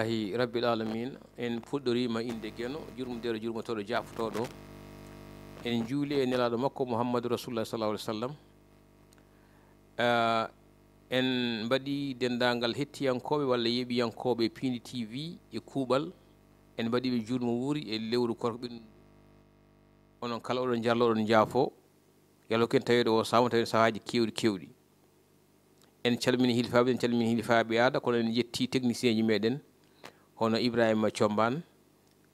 alhamdulillahi rabbil alamin en fuɗɗorima inde Gueno jurmodere jurmotoɗo jaftoɗo en juuli e nelaɗo makko Mouhammadou Rasulullah sallallahu alaihi wasallam en mbaɗi dendagal hettiyankoɓe walla yeeɓiyankoɓe Pindi TV e kuuɓal en mbaɗiɓe julmo wuuri e lewru korɓin onon kala oɗon jallo oɗon jaafo yallo ken tawiɗo o sawma tawi sahaji kewɗi en calmini hilfaɓe en calmini hilfaɓe aada kono en jetti technicien ji meɗen hono Ibrahima Thiombane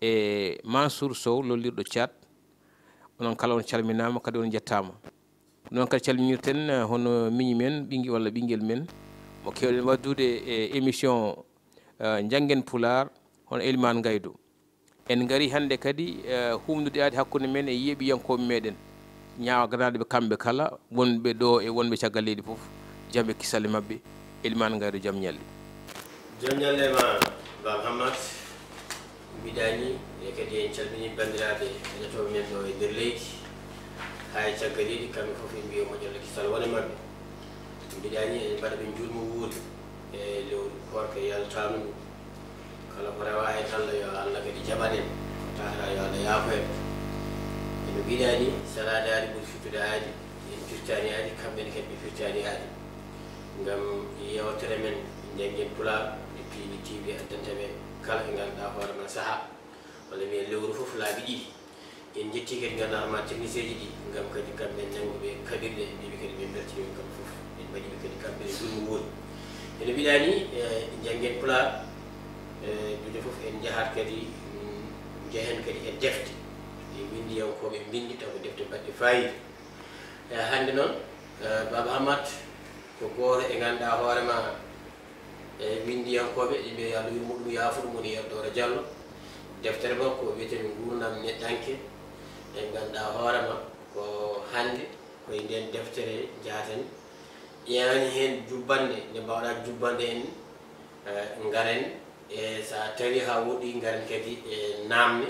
e Mansour Sow lollirɗo Thiat onon kala on calminama kadi on jettama noon kadi calminirten hono miñi men walla ɓinguel men mo kewɗen waddude e émission Njanngen Pulaar hono Elimane Gaydou en gari hande kadi humnude aade hakkude men e yeeɓiyankoɓe meɗen ñawaganadeɓe kamɓe kala wonɓe ɗo e wonɓe caggal leydi foof jambe kisale mabɓe Elimane Gaydou jaam ñalli ma Baba Hamad mbiɗani e kadi en calmini bandiraɓe heɗotoɓe men ɗo e nder leydi hay caggal leydi kamɓe foof en mbiyo moƴƴolle kisal wone mabɓe mbiɗani en mbaɗa ɓe jurmo wuuri e lewru korka yaltanu ndu kala ko rewa hen Allah yo Allah kadi jaɓan en ko tahata yo Allah yaafo en eno mbiɗani sala daari ɓuuri firtude aadi en firtani aadi kamɓene kadi ɓe firtani aadi ngam yewtere men Njanngen Pulaar e Pindi TV addanta ɓe kala ɓe ganduɗa hoore ma saaha walla wiye lewru foof laabi ɗiɗi en jetti kadi gandarma technicien ji ɗi ngam kadi kamɓe nanguɓe kaɓirɗe mbiɓe kadi ɓe beltiniɓe kamɓe foof en mbaɗiɓe kadi kamɓe ne jurmo wooni eno mbiɗani Njanngen Pulaar dude foof en jahat kadi jehen kadi e defte e windiyankoɓe bindi taw ko defte baɗɗe fayida hande noon Baba Hamad ko goto e ganduɗa hoorema e windiyankoɓe ɓe Allah wi muɗum yaafuɗo moni Yerdore Diallo deftere makko wiyetemi gurdam neɗɗanke en ganduɗa hoorema ko hande koye nden deftere jahaten ƴewani hen jubbande nde mbawɗa jubbande en garen e sa tawi ha woɗɗi garen kadi e namde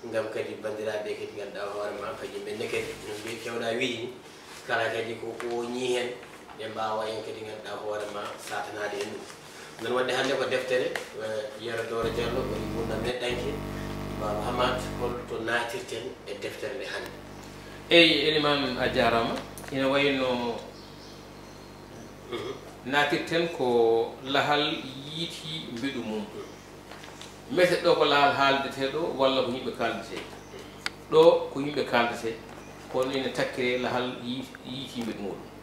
ngam kadi bandiraɓe kadi ganduɗa hoorema kadi ɓenne kadi no mbi kewɗa wiide ni kala kadi koko ñi hen ɓe mbawa en kadi ganduɗa hoorema satanade en ɗum non wadde hande ko deftere Yerdore Diallo woni gurdam neɗɗanke Baba Hamad holto natirten e deftere nde hande eyi Elimane a jarama ina wayno natirten ko lahal yiiti mbiɗu mum mete ɗo ko lahal haaldete ɗo walla ko yimɓe kaldete ɗo ko yimɓe kaldete kono ene takkire lahal yiiti mbiɗu muɗum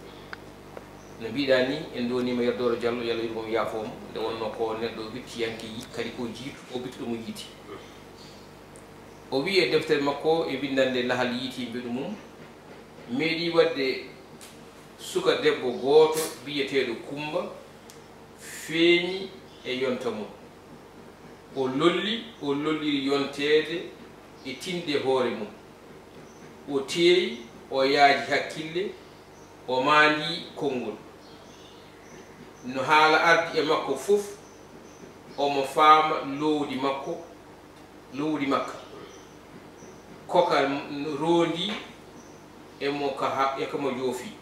no mbiɗa ni en donima Yerdore Diallo yalla yurmomo yaafomo nde wonno ko neɗɗo wicciyanke kadi ko jiitu o bittuɗo mo yiiti o wi e deftere makko e windande lahal yiiti mbiɗu mum meeɗi wadde suka debbo goto biyeteɗo Kumba feeñi e yonta mum o lolliri yontede e tinde hoore mum o teeyi o yaaji hakkille o maandi konngol no haala ardi e makko fof omo faama lowdi makka koka rondi e komo joofi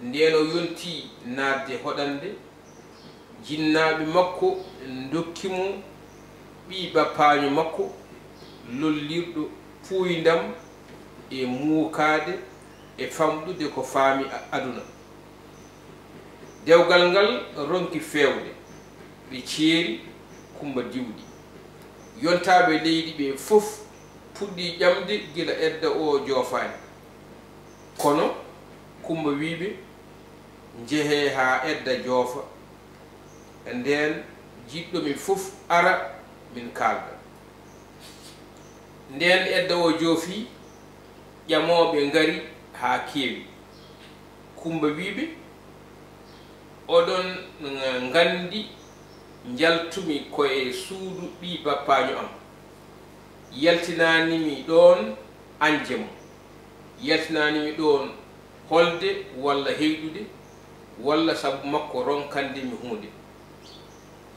ndeno yonti naatde hoɗande jinnaɓe makko dokkimo ɓi bappaño makko lollirɗo puuyndam e muukade e famɗude ko faami aduna dewgal ngal ronki fewde ɓe ceeri Kumba diwɗi yontaɓe leydi ɓe fof puɗɗi ƴamde gila edda o joofani kono Kumba wiɓe jeehe ha edda joofa nden jiɗɗomi fof ara min kalda nden edda o joofi ƴamoɓe ngari ha keewi Kumba wiɓe oɗon gandi jaltumi koye suudu ɓi bappaño am yaltinanimi ɗon anjemo yaltinanimi ɗon holde walla heyɗude walla sabu makko ronkandemi hunde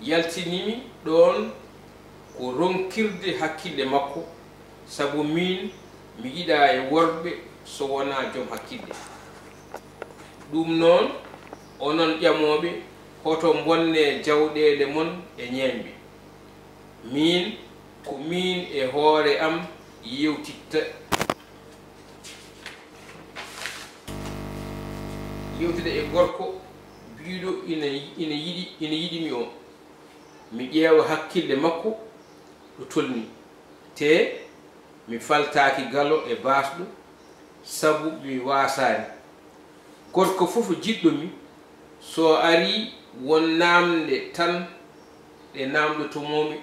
yaltinimi ɗon ko ronkirde hakkille makko sabu min mi yiɗa e worɓe so wona joom hakkille ɗum noon onon ƴamoɓe hoto bonne jawɗele mon e ñembe min ko min e hoore am yewtitta yewtide e gorko biiɗo ina yiɗi mi o mi ƴeewa hakkille makko ɗo tolni te mi faltaaki galo e baasɗo sabu mi waasani gorko fof jiɗɗomi so ari won namde tan ɗe namdotomomi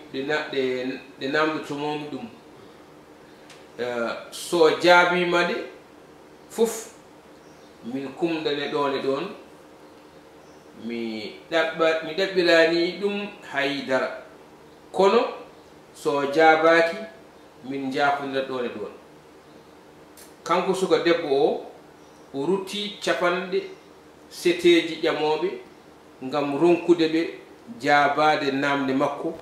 ɗum so jaabima ɗe fof min kumdane ɗon e ɗon mi ɗaɓɓirani ɗum haydara kono so jaabaki min jafodira ɗon e ɗon kanko suka debbo o rutti capanɗe seteji ƴamoɓe ngam ronkude ɓe jaabade namde makko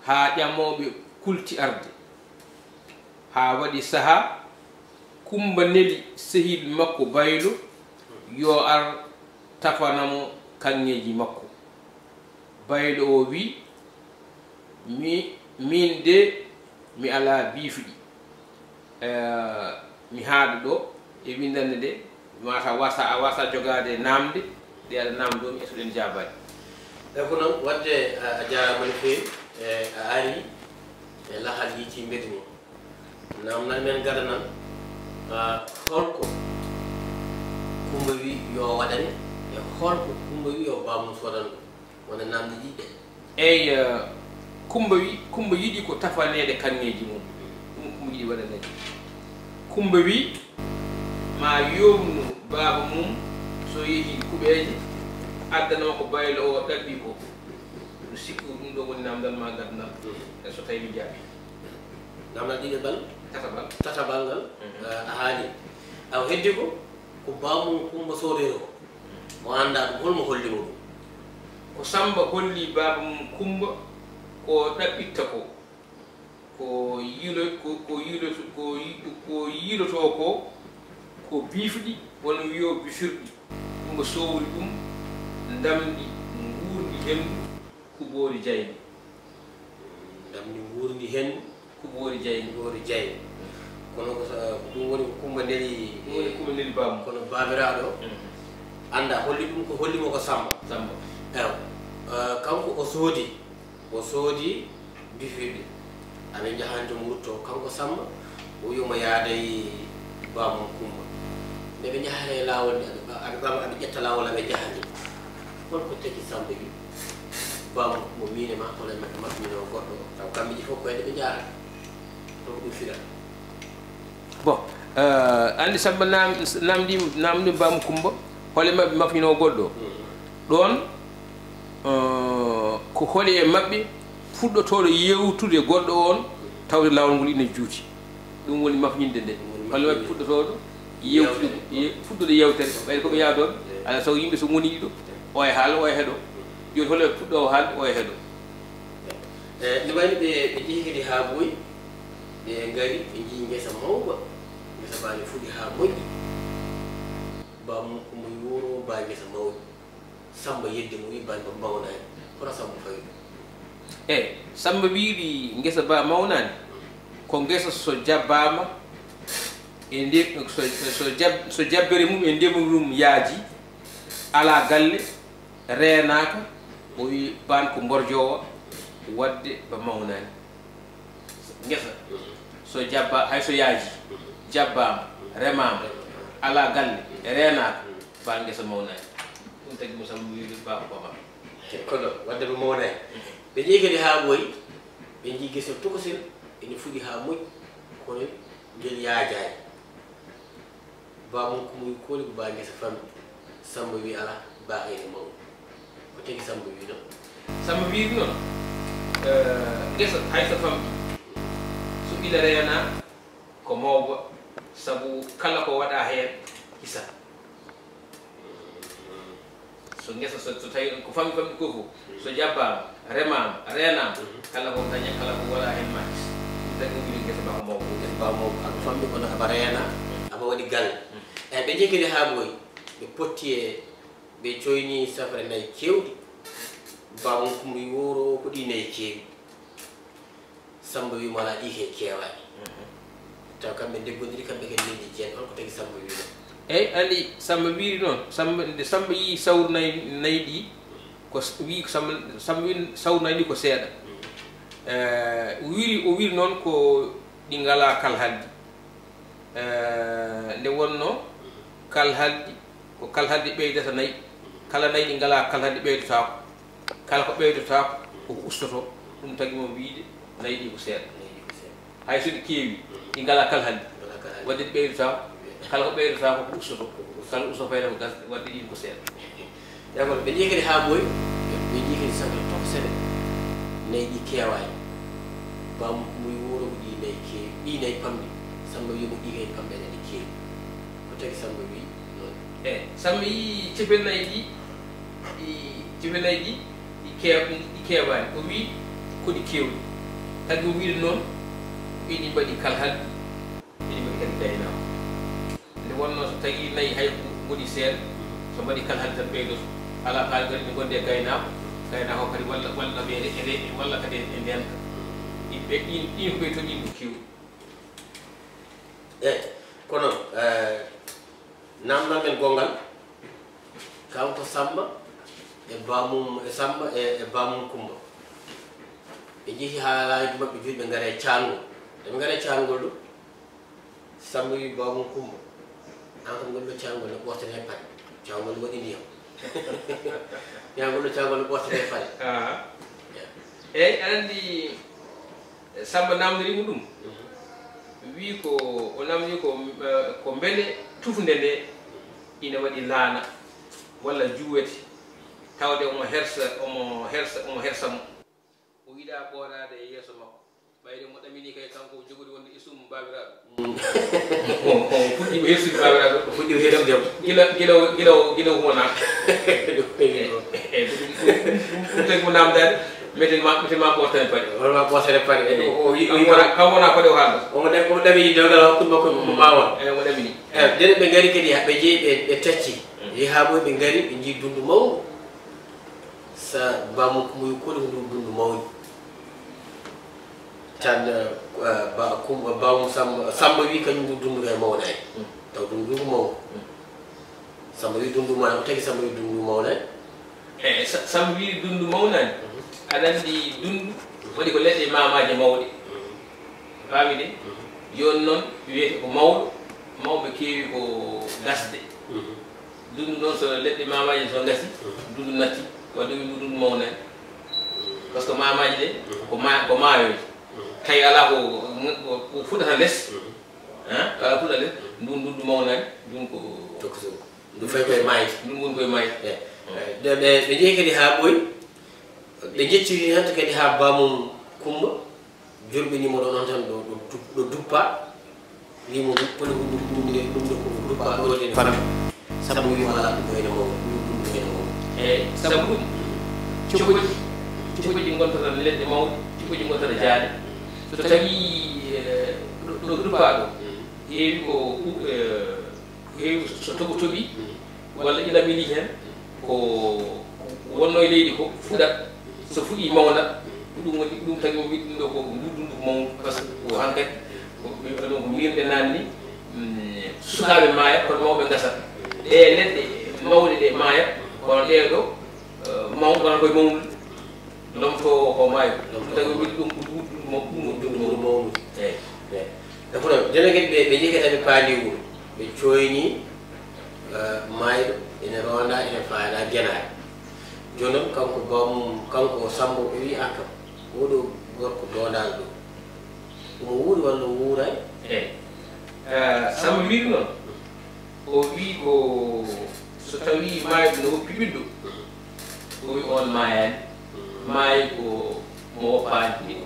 ha ƴamoɓe kulti arde ha waɗi saaha Kumba neli sehil makko baylo yo ar tafanamo kanŋeji makko baylo o wi min de mi ala biifɗi mi haɗa ɗo e windande de mata wasa jogade namde ɗe aɗa namdomi e so ɗen jabani e ko noon wadde a jarama no fewi a ari e lahal yiiti mbedi mo namnan men gadanan holko Kumba wi yo waɗane e holko Kumba wi yo bamum sodan ɗum wona namde ɗiɗɗe eyi Kumba yiɗi ko tafanede kanŋeji mum ɗum Kumba yiɗi waɗanede Kumba wi ma yomnu baba mum so yeehi kuɓeje addanama ko baylo o ɗaɓɓi ko ɗum sikku ɗum ɗo woni namdal ma gaddanal e so tawi mi jaaɓi namdal ɗiɗi tatabal ngal a haali aw heddi ko bamum Kumba sodere ko mo anda ɗum holmo hollimo ɗum ko Samba holli baba mum Kumba ko ɗaɓɓitta ko yiloto ko biifɗi wono wiyo bifirɗi Kumba sowri ɗum ndamdi nguurdi hendu kuɓori jayni ndamdi nguurdi hendu kuɓori jayni kono ko ɗum woni Kumba neli bamum kono babiraɗo anda holli ɗum ko hollimo ko Samba ew kanko o soodi bifirɗi aɓe jahani to murto kanko Samba o wiyoma yaaday bamum Kumba nde ɓe jahata e laawol aɓe ƴetta laawol aɓe jahani holko tagi Samba wi bamum mo mine ma hono maɓɓino goɗɗo taw kamɓeji fof koyɗe ɓe jarata to ko ɗum fiɗat bon andi Samba namdi bamum Kumba hole maɓɓe mafñino goɗɗo ɗon ko holi e maɓɓe fuɗɗotoɗo yewtude goɗɗo on tawde lawol ngol ina juuti ɗum woni mafñinde nde hole maɓɓe fuɗɗotoɗo fuɗɗude yewtere ɓayde koɓe yaadoɓe ala sago yimɓe so ngoni ɗo o e haala o e heeɗo joni hole maɓɓe fuɗɗo o haalde o e heeɗo ne wayno ɓe jeehi kadi ha ɓooyi ɓe ngari ɓe jii ngesa mawba ngesa mbaɗi fuɗɗi ha moƴƴi bamum Kumba yoro mba ngesa mawɗi Samba yedde mo wi bani ba mawnani kono Samba fawi eyi Samba wiiri ngesa ba mawnani ko ngesa so jabbama e so jabbere mum e ndemri mum yaaji ala galle reenaka o wi ban ko mborjowo wadde ba mawnani ngesa so jabba hay so yaaji jabbama remama ala galle reenaka ban ngesa mawnani ɗum tagi mo Samba wiiri baba baba kono wadde ɓe mawnani ɓe ƴeehi kadi ha ɓooyi ɓe jii gese tokosel ene fuɗi ha moƴƴi kono ngel yaajani bamum Kumba wi kooli ko ba ngesa fammi Samba wi ala ba ene mawɗi ko tagi Samba wi noon Samba wiiri noon ngesa hayso famɗi so ɓila reena ko mawba sabu kala ko waɗa heen hisa so ngesa so tawi ko fammi ko fof so jabbama remama reenama kala ko daña kala ko waɗa heen ma hisa ɗum tagi o wiiri ngesa ba ko mawba ngesa ba mawba aɗa fammi kono aɓa reena aɓa waɗi galle eyi ɓe jeehi kadi ha ɓooyi ɓe potti e ɓe coyni safre nayi kewɗi bawon ko mi woro ko ɗi nayi keewi Samba wi mala ɗi ke keewani taw kamɓe debgodiri kamɓe ken leydi jeen holko tagi Samba wi ɗo eyi andi Samba wiri noon nde Samba yi sawru nayi ɗi ko wi Samba wi sawru nayi ɗi ko seeɗa o wiri noon ko ɗi ngala kal haldi nde wonno kal haldi ko kal haldi ɓeydata nayi kala nayi ɗi ngala kal haldi ɓeydotako kala ko ɓeydotako koko ustoto ɗum tagi mo wiide nayi ɗi ko seeɗa hay so ɗi keewi ɗi ngala kal haldi wadde ɗi ɓeydotako kala ko ɓeydotako ko ustoto kala usto fayda ko gasde wadde ɗin ko seeɗa d'accord ɓe ƴii kadi ha ɓooyi ɓe ƴii kadi safre tokseɗe nayi ɗi keewani bam muy wuro ko ɗi nayi keewi ɗi nayi pamɗi Samba wi mo ɗi kay pamɗene ɗi keewi ko tagi Samba wi noon eyi Samba yi cepel nayi ɗi cepel nayi ɗi ɗi keewani o wi ko ɗi keewɗi kadi o wiide noon ɗiɗi mbaɗi kal haldi ɗiɗi mbaɗi kadi gaynako nde wonno so tagi nayi hay goɗi seeɗa so mbaɗi kal haldi tan ɓeydoto ala kaali kadi ne gonde gaynako kadi walla ɓe walla kadi e ndenta yimɓe ɗin koye to ɗin ko keewɗi eyi kono namdal men gongal kanko Samba e bamum e Samba e bamum Kumba ɓe jeehi haalaji maɓɓe jooni ɓe ngara e caangol ɓe ngara e caangol ɗo Samba wi bamum Kumba an kam ngol ɗo caangol ne ɓortene e paɗe caangol waɗi ndiyam ñagol ɗo caangol ne ɓortene e paɗe eyi aɗa andi Samba namdorimo ɗum wi ko o namdi ko beele tufde nde ina waɗi laana walla juwete tawde omo hersa mo o yiɗa ɓoorade e yeeso makko ɓayde mo ɗamini kay kanko jogori wonde isum babiraɗo fuɗɗiɓe hersude babiraɗo fuɗɗiɓe hersudemo gila wona ɗum tagi mo namdade mettema ɓortane paɗe holma ɓortane paɗe kam wona paɗe o haalda omo ɗamini dewgal hakkude makko mo mawon eyi omo ɗamini dene ɓe ngari kadi ɓe jeeyi ɓe tacci yehi ha ɓoy ɓe ngari ɓe jii dundu mawdu sa bamum ko muy koli ko ndu dundu mawni tan bamum Samba wi kañum ndu dundu kay mawnani taw dundu ko mawnu Samba wi dundu ma o tagi Samba wi dundu mawnani eyi Samba wi dundu mawnani aɗa andi dundu waɗi ko leɗɗe mamaji mawɗe faami de joni noon wiyete ko mawɓe keewi ko gasde dundu noon so leɗɗe mamaji so gasi dundu natti wadde wi dundu mawnani par ce que mamaji ɗe ko maayoji tawi ala ko fuɗata less ala fuɗata less ndun dundu mawnani ɗum ko ɗum fayi koye mayde ɗum woni koye mayde ɓe jeeyi kadi ha ɓooyi ɓe jecciri hanta kadi ha bamum Kumba jurɓinimo ɗo noon tan ɗo duppa wimo poli ko ɗum ɗo ko duppa ɗoɗene fanam Samba wi wala ɗum koyene mo ɗum koyene mo eyi sabu ɗum cokoji gontata leɗɗe mawɗe cokoji gontata jaaɗe so tawi ɗo duppa ɗo heewi ko heewi so toɓo toɓi walla ilamini hen ko wonno e leydi ko fuɗat so fuɗi mawna ɗum woni ɗum tagi mo wiɗi ɗum ɗo ko ndudundu ko mawnu par ce que ko hankkadi ko mbirɗe nanni sukaɓe maaya kono mawɓe gasat ɗe leɗɗe mawɗe ɗe maaya kono ɗe ɗo mawɗo wana koye mawnude lomto ko maayo ɗum tagi mo wiɗi ɗum ko dundu mawnu eyi kono jone kadi ɓe jeeyi kadi ɓe paandi wuro ɓe coyni maayɗo ene ronda ene faada genaade joni noon kanko Samba ɓe wi an kam oɗo gorko dondaɗo ɗo omo wuuri walla o wuuray eyi Samba wiri noon o wi ko so tawi maayɗo no woppi ɓiɗɗo o wi on maayani maayi ko mo woppani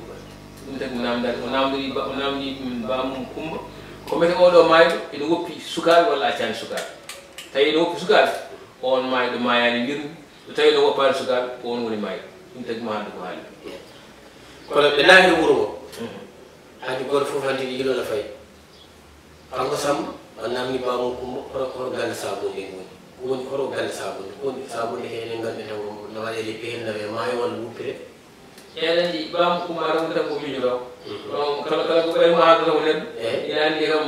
ɗum tagi o namdori bamum Kumba ko mete oɗo maayɗo ene woppi sukaɓe walla accani sukaɓe tawi ene woppi sukaɓe on maayɗo maayani mbirmi so tawi no woppani sukaɓe ko on woni maayɗo ɗum tagi mo haalde ko haali kono ɓe naati wuro ngo haade goto fof hanti yiɗoɗo fayi kanko Samba o namni bamum Kumba hoto galle Samba nden woni woni horo galle sabunde woni sabunde hene ngande tan no waɗe leppi hen nawe maayo walla wuppire enen ɗi ɓam kumara tan ko miño ɗo ɗon kala ko ɓaymo haaldata ko neɗɗo ina anndi kam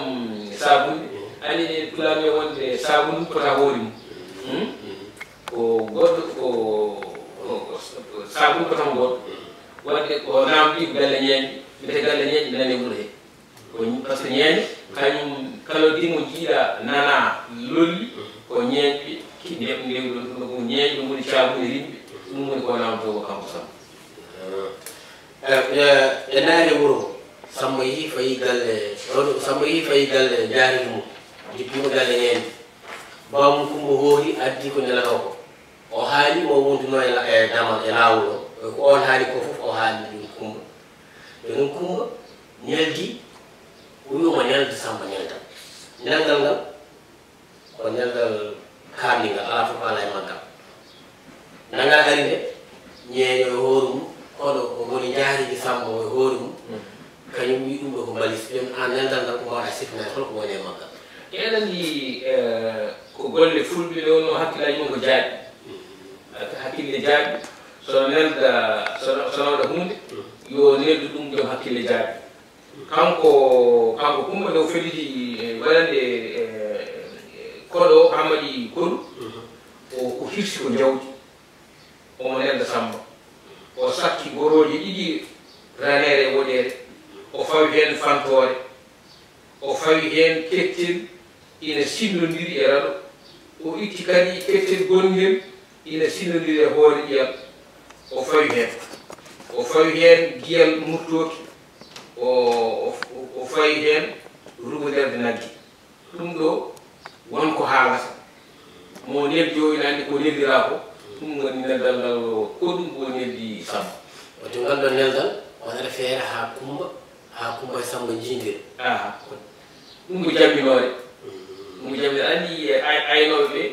sabunde andi ɗe pulami wonde sabunde pota hoori mum ko goɗɗo ko sabunde potam goɗɗo wadde ko namdi ko galle ñeeñe mbiyete galle ñeeñe ɓe nani wuuro he par ce que ñeeñe kañum kala dimo jiiɗa nana lolli ko ñeeñɓe kiɗe ndewɗo ɗum ko ñeeñɓe woni sabunde rimɓe ɗum woni ko namdo ko kanko sam e naare wuro Samba yi fayi galle Samba yi fayi galle jaari mum jippimo galle ñeeñe bawmum kumba hoori addi ko nelaɗo ko o haali mo wontuno e damal e laawol o ko on haali ko fof o haali ɗum kumba ɗum kumba ñeldi o wiyoma ñelde Samba ñeldal ñeldal ngal ko ñeldal kaarningal ala fof ala e maggal nangal ari nde ñeeño e hoore mum kono ko woni jaariji Samba e hoore mum kañum wi ɗum ɗo ko mbalis ɗum an ñeldal ngal ko mawɗa sifnade holko woni e maggal eɗen ndi ko golle fulɓe ɗe wonno hakkillaji mum ko jaaɓi hakkille jaaɓi sono nelda sono waɗa hunde yo neldu ɗum joom hakkille jaaɓi kanko kumba nde o feliti waɗande koɗo Hamadi Kodu ko hirsi ko jawdi omo nelda Samba o sakki goroje ɗiɗi ranere e woɗere o fawi hen fantore o fawi hen kettel ina sillodiri e raɗo o itti kadi kettel gongel ina sillodiri e hoore ƴiyal o fawi hen giyal murtoki o fawi hen rugoderde nagge ɗum ɗo wonko haalata mo neldi o ina andi ko neldira ko ɗum woni neldal ngal ko ɗum ko neldi Samba wato ngal ɗo neldal waɗata feere ha kumba e Samba jindira ɗum ko jamminore andi aynoɓe ɓe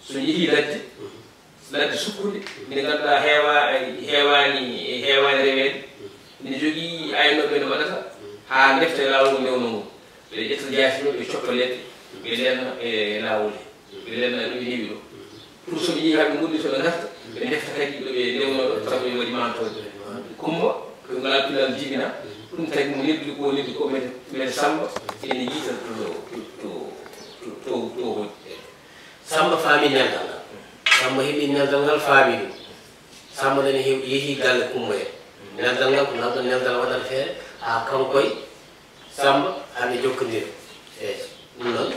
so yeehi ladde sukkude nde ganduɗa heewani rewede ene jogii aynoɓe no waɗata ha defta e lawol ndewno ngu ɓeɗe ƴetta jayatino ɓe coppa leɗɗe ɓe lenna e lawol he ɓe lenna ɗum heewi ɗo pour soɓe yeehi haɓe gondi soɓe garta ɓe defta kadi ɗo ɓe ndewno ɗo sabu ɓe waɗi mantode kumba ko ngal pinal jibina ɗum tagi mo neddude ko mede Samba ene yiita to hoɗi Samba faami neldal ngal Samba heeɓi neldal ngal faami ɗum Samba nani yeehi galle kumba e neldal ngal ko ngalɗo neldal waɗata feere ha kankoye Samba haɓe jokkodira eyi ɗum noon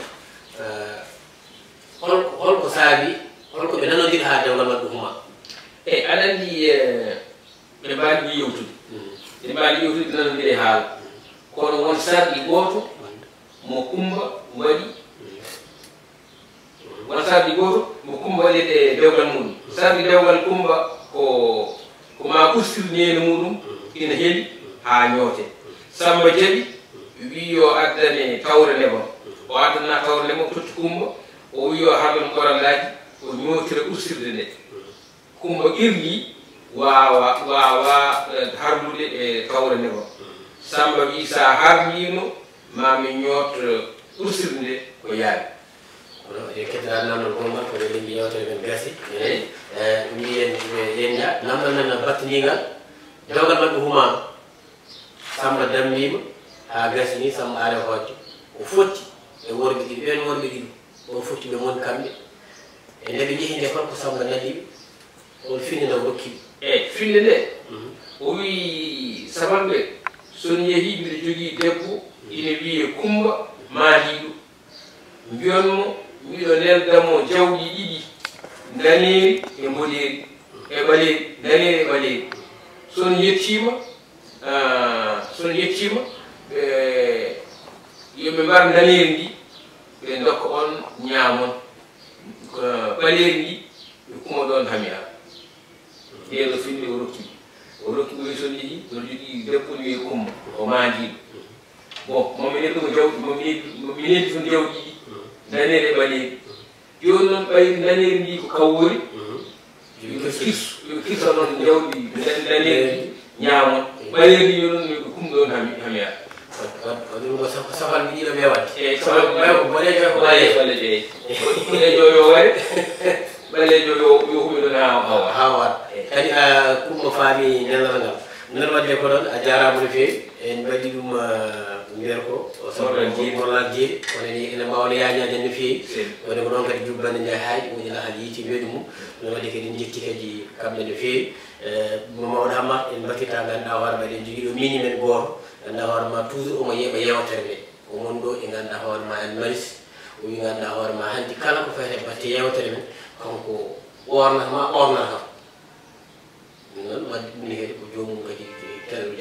holko saabi holko ɓe nanodiri ha dewgal maɓɓe huma eyi aɗa andi ɓe mbawi yewtude ɓe nanodiri e haala kono won sarɗi gooto mo kumba waɗi won sarɗi gooto mo kumba waɗi e dewgal muɗum sarɗi dewgal kumba ko ma ustir ñeene muɗum ina heeli ha ñoote Samba jaɓi wi yo addane tawre lebam o addana tawre lebam totti kumba o wi yo harlan korallaji o ñootira ustirde nde kumba irli wawa harlude e tawre lebam Samba wi sa harlino mami ñoot ustirde nde ko yaawi kono e kettiraade namdal gongal ko lembi yewtere men gasi mbiyen yenja namdal men battinigal dewgal maɓɓe huma Samba dammima ha gasi ni Samba are hoojde o fotti e worɓe ɗiɗi ɓen worɓe ɗiɗi o fotti ɓe mon kamɓe e nde ɓe jeehi nde holko Samba naliɓe on finne nde o rokkiɓe eyi finne nde o wi sabanɓe son yeehi mbiɗa jogii debbo ina wiye Kumba maaliɗo mbiyonmo miɗo neldamo jawɗi ɗiɗi daneeri e mboɗeeri e ɓaleeri daneeri e ɓaleeri son yettima yoɓe mbar daneeri ndi ɓe dokka on ñaamon ɓaleeri ndi ɓe kuma ɗon hamiya ɗeɗo finne o rokki ɓe son yeehi oɗo jogii debbo ni wiye Kumba o maadiɗo bon momi neddi ko jawɗi momi neddi ton jawɗi ɗiɗi daneeri e ɓaleeri joni noon ɓayri daneeri ndi ko kawwori yo kirsa noon jawɗi daneeri ndi ñaamon ɓaleeri ndi yo noon ko kumɗo on hamiya ɗum ko safal mi ɗiɗo ɓewat eyi safal boɗejo ko ɓalejo eyi boɗejo yo waɗe ɓalejo yo huɓe ɗon ha wat kadi kummo faami ndenal ngal nden wadde ko ɗon a jarama no fewi en mbaɗi ɗum mbiyata ko morlal jeeɗi oneni ene mbawno yañade no fewi woni ko ɗon kadi jubbande nde haaji woni lahal yiiti mbeɗu mum ɗum wadde kadi en jetti kadi kamɓe no fewi mawɗo hamma en mbakkita ganduɗa hoore ma eɗen jogui ɗo mini men goto ganduɗa hoore ma toujours omo yeeɓa yewtere nde omon ɗo e ganduɗa hoore ma en maris o wi ganduɗa hoore ma hanti kala ko fete batte yewtere men kanko ɓornatama ɓornata kam noon wadde ɗum ni kadi ko jomum kadi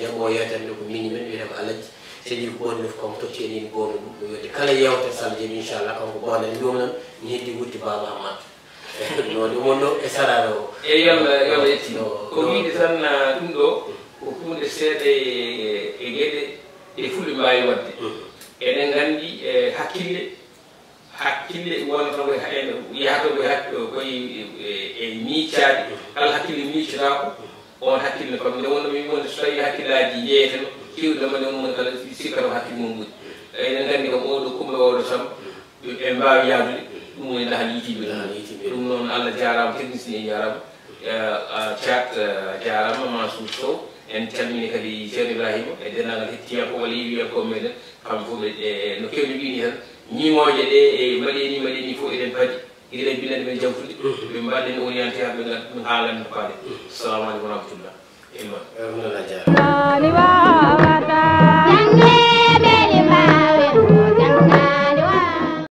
jammo yewtere nde ko mini men wiyete ko alaji seeɗi ko ɓonni fof kanko totti en ini ɓorno ɗum ɗum wedde kala yewtere sall jeeɗi inchallah kanko ɓornani ɗum noon mi heddi wutti baba hamma non ɗum wonno e sarare o eyi yo yetti ko wiide tan ɗum ɗo ko hunde seeɗa e gueɗe ɗe fulɓe mbawi wadde eɗen gandi hakkille wonata koye yahata koye e miicaɗe kala hakkille miicotako on hakkille kam nde wonno mi wonde so tawi hakkillaji jeeyeteno kewɗama nde wonmo kala sikkata hakkille mum ɓuuri eɗen gandi kam oɗo kumɓe oɗo samba ɓe mbawi yadude ɗum woni lahal yitiɓe ɗum noon Allah jarama technicien jarama Thiat jarama Mansour Sow en calmini kadi Ceerno Ibrahima e dendagal hettiyanko walla yiwiyanko meɗen kamɓe fof ɓe no kewni mbini tan ñimoje ɗe e mbaɗeni fof eɗen paadi eɗen binande men jawtude ɓe mbaɗen no woni yante haɓe ɗum ha ganda no paade assalamu aleykum wa rahmatullah Njanngen